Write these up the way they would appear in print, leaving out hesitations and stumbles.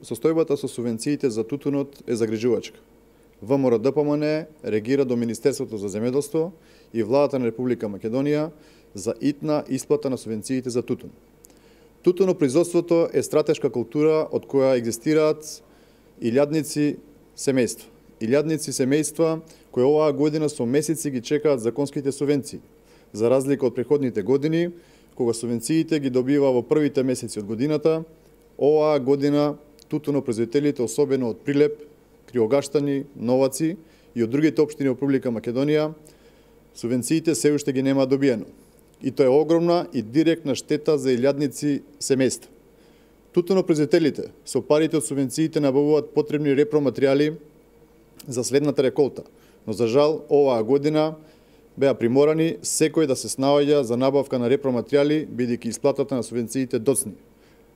Состојбата со субвенциите за тутунот е загрижувачка. ВМРО-ДПМНЕ реагира до Министерството за земјоделство и владата на Република Македонија за итна исплата на субвенциите за тутун. Тутунопроизводството е стратешка култура од која екзистираат илјадници семејства. Илјадници семејства кои оваа година со месеци ги чекаат законските субвенции, за разлика од претходните години, кога субвенциите ги добива во првите месеци од годината. Оваа година тутунопроизводителите, особено од Прилеп, Криогаштани, Новаци и од другите општини во Република Македонија, субвенциите се уште ги нема добиено. И тоа е огромна и директна штета за илјадници семејства. Тутунопроизводителите со парите од субвенциите набавуваат потребни репроматеријали за следната реколта, но за жал оваа година беа приморани секој да се снаоѓа за набавка на репроматеријали, бидејќи исплатата на субвенциите доцни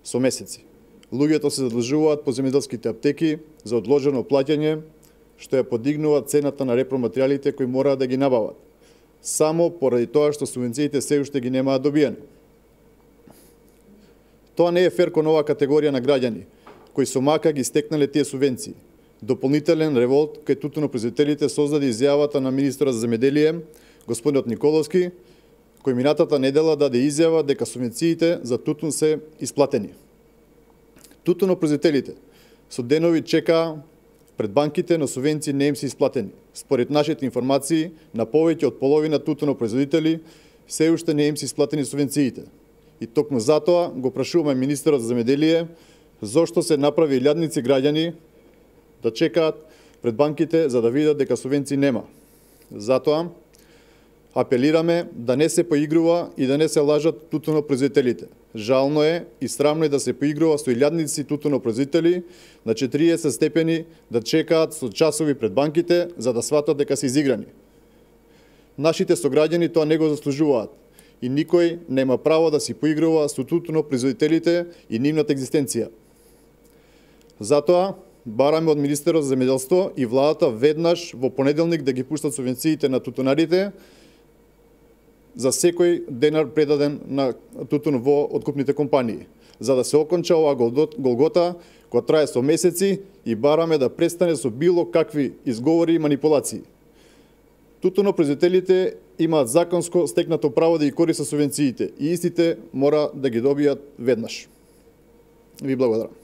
со месеци. Луѓето се задлжуваат по земјоделските аптеки за одложено плаќање, што ја подигнува цената на репроматеријалите кои мораат да ги набават, само поради тоа што субвенциите се уште ги немаат добиени. Тоа не е фер кон оваа категорија на граѓани, кои со мака ги стекнале тие субвенции. Дополнителен револт кај тутунопроизводителите создаде изјавата на министерот за земјоделие, господинот Николовски, кој минатата недела даде изјава дека субвенциите за тутун се исплатени. Тутунопроизводителите со денови чекаа пред банките, но субвенции не им се исплатени. Според нашите информации, на повеќе од половина тутунопроизводители се уште не им се исплатени субвенциите. И токму затоа го прашуваме министерот за земјоделие зошто се направи илјадници граѓани да чекаат пред банките за да видат дека субвенции нема. Затоа апелираме да не се поигрува и да не се лажат тутунопроизводителите. Жално е и срамно е да се поигрува со илјадници тутунопроизводители на 40 степени да чекаат со часови пред банките за да сватат дека се изиграни. Нашите сограѓани тоа не го заслужуваат и никој нема право да си поигрува со тутунопроизводителите и нивната екзистенција. Затоа бараме од Министерот за земјоделство и владата веднаш во понеделник да ги пуштат субвенциите на тутунарите за секој денар предаден на тутун во откупните компании, за да се оконча оваа голгота која трае со месеци и бараме да престане со било какви изговори и манипулации. Тутунопроизводителите имаат законско стекнато право да ги користат субвенциите и истите мора да ги добијат веднаш. Ви благодарам.